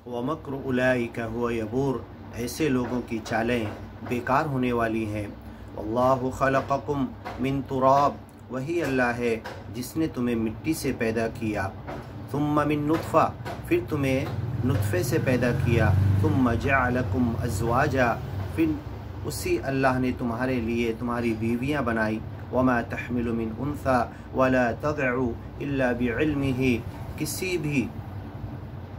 वमक्र उलाइका हुवा यबूर, ऐसे लोगों की चालें बेकार होने वाली हैं। वल्लाहु खलक़कुम मिन तुराब, वही अल्लाह है जिसने तुम्हें मिट्टी से पैदा किया। थुम्मा मिन नुत्फ़ा, फिर तुम्हें नुत्फ़े से पैदा किया। थुम्मा जअलकुम अज़वाजा, फिर उसी अल्लाह ने तुम्हारे लिए तुम्हारी बीवियाँ बनाई। वमा तहमिलु मिन उन्सा वला तदअु इल्ला बिइल्मिही, किसी भी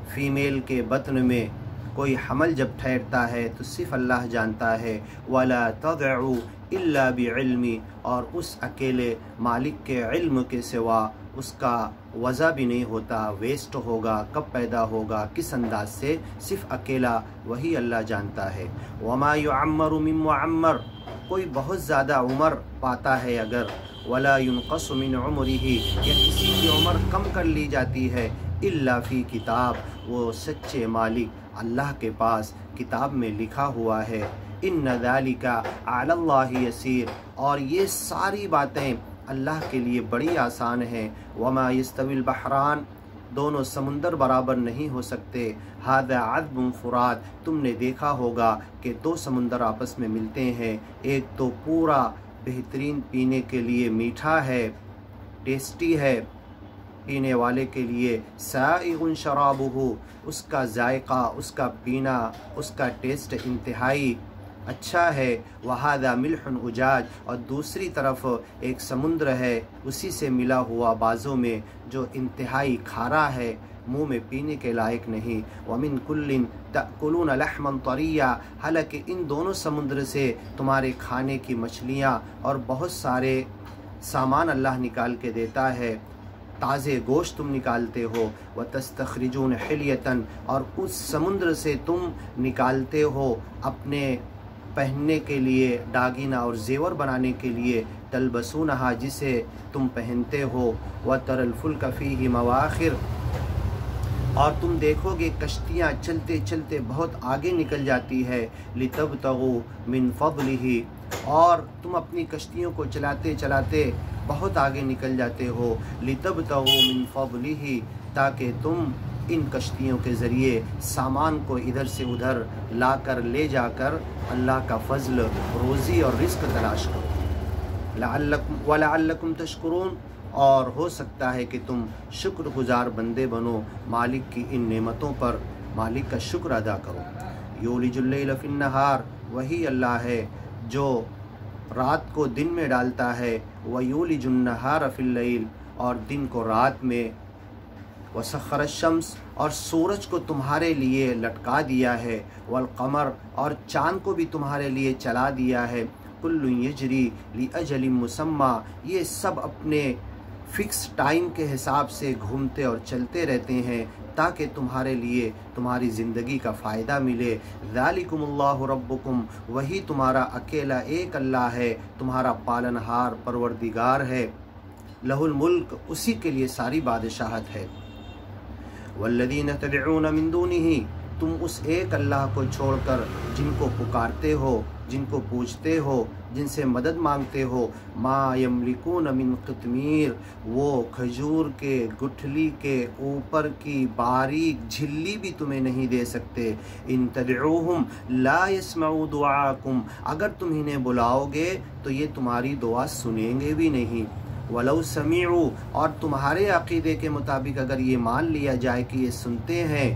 फ़ीमेल के बतन में कोई हमल जब ठहरता है तो सिर्फ़ अल्लाह जानता है। वला तदअु इल्ला बिइल्मी, और उस अकेले मालिक के इल्म के सिवा उसका वज़ा भी नहीं होता, वेस्ट होगा, कब पैदा होगा, किस अंदाज से, सिर्फ़ अकेला वही अल्लाह जानता है। वमा युअम्मरु मिन मुअम्मर, कोई बहुत ज़्यादा उम्र पाता है अगर, वला युनक़सु मिन उम्रिही, या किसी की उम्र कम कर ली जाती है, इल्ला फ़ी किताब, वो सच्चे मालिक अल्लाह के पास किताब में लिखा हुआ है। इन्ना ज़ालिका अलल्लाहि यसीर, और ये सारी बातें अल्लाह के लिए बड़ी आसान हैं। वमा यस्तविल बहरान, दोनों समुंदर बराबर नहीं हो सकते। हादा अज़बुन फ़ुरात, तुमने देखा होगा कि दो समुंदर आपस में मिलते हैं, एक तो पूरा बेहतरीन पीने के लिए मीठा है, टेस्टी है पीने वाले के लिए, साइगुन शराबुहु, उसका जायका, उसका पीना, उसका टेस्ट इंतहाई अच्छा है। वहादा मिल्हुन उजाज, और दूसरी तरफ एक समुद्र है उसी से मिला हुआ बाज़ों में जो इंतहाई खारा है, मुँह में पीने के लायक नहीं। वमिन कुल्लिन तअकुलून लहमन तरिया, हालांकि इन दोनों समुद्र से तुम्हारे खाने की मछलियाँ और बहुत सारे सामान अल्लाह निकाल के देता है, ताज़े गोश्त तुम निकालते हो। व तस्तखरिजून हिलियतन, और उस समुद्र से तुम निकालते हो अपने पहनने के लिए दागीना और जेवर बनाने के लिए, तलबसूनहा, जिसे तुम पहनते हो। व तरल फुल्क फ़ीही मवाखिर, और तुम देखोगे कश्तियाँ चलते चलते बहुत आगे निकल जाती है। लितबतगू मिन फ़ज़लिही, और तुम अपनी कश्तियों को चलाते चलाते बहुत आगे निकल जाते हो। लितबतगू मिन फ़ज़लिही, ताकि तुम इन कश्तियों के ज़रिए सामान को इधर से उधर लाकर ले जाकर अल्लाह का फ़ज़ल, रोज़ी और रिज़्क़ तलाश करो। लअल्लकुम वलअल्लकुम तशकुरून, और हो सकता है कि तुम शुक्रगुज़ार बंदे बनो, मालिक की इन नेमतों पर मालिक का शुक्र अदा करो। यूलिजुल लैल फ़िन नहार, वही अल्लाह है जो रात को दिन में डालता है। व यूलिजुन नहार फ़िल लैल, और दिन को रात में। वसख़र शम्स, और सूरज को तुम्हारे लिए लटका दिया है। वल क़मर, और चाँद को भी तुम्हारे लिए चला दिया है। कुल्लुन यजरी लिअजलिन मुसम्मा, ये सब अपने फ़िक्स टाइम के हिसाब से घूमते और चलते रहते हैं ताकि तुम्हारे लिए तुम्हारी ज़िंदगी का फ़ायदा मिले। ज़ालिकुमुल्लाहु रब्बुकुम, वही तुम्हारा अकेला एक अल्लाह है, तुम्हारा पालनहार परवरदिगार है। लहुल मुल्क, उसी के लिए सारी बादशाहत है। वल्लज़ीन तदऊन मिन दूनिही, तुम उस एक अल्लाह को छोड़कर जिनको पुकारते हो, जिनको पूजते हो, जिनसे मदद मांगते हो, मा यमलिकून मिन क़ित्मीर, वो खजूर के गुठली के ऊपर की बारीक झिल्ली भी तुम्हें नहीं दे सकते। इन तदऊहुम ला यस्मऊ दुआकुम, अगर तुम इन्हें बुलाओगे तो ये तुम्हारी दुआ सुनेंगे भी नहीं। वलौ समीउ, और तुम्हारे अक़ीदे के मुताबिक अगर ये मान लिया जाए कि ये सुनते हैं,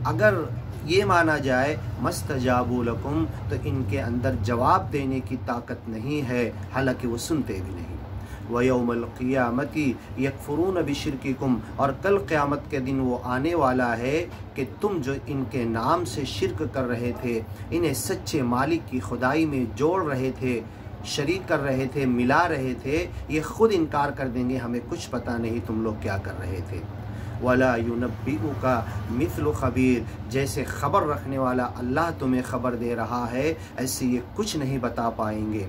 अगर ये माना जाए मस्तजाबू लकुम, तो इनके अंदर जवाब देने की ताकत नहीं है, हालांकि वो सुनते भी नहीं। व यौमल क़ियामती यकफ़ुरून बिशिरकिकुम, और कल क़यामत के दिन वो आने वाला है कि तुम जो इनके नाम से शिरक कर रहे थे, इन्हें सच्चे मालिक की खुदाई में जोड़ रहे थे, शरीक कर रहे थे, मिला रहे थे, ये ख़ुद इनकार कर देंगे, हमें कुछ पता नहीं तुम लोग क्या कर रहे थे। वला युनब्बिउका मिथलु ख़बीर, जैसे ख़बर रखने वाला अल्लाह तुम्हें ख़बर दे रहा है, ऐसे ये कुछ नहीं बता पाएंगे।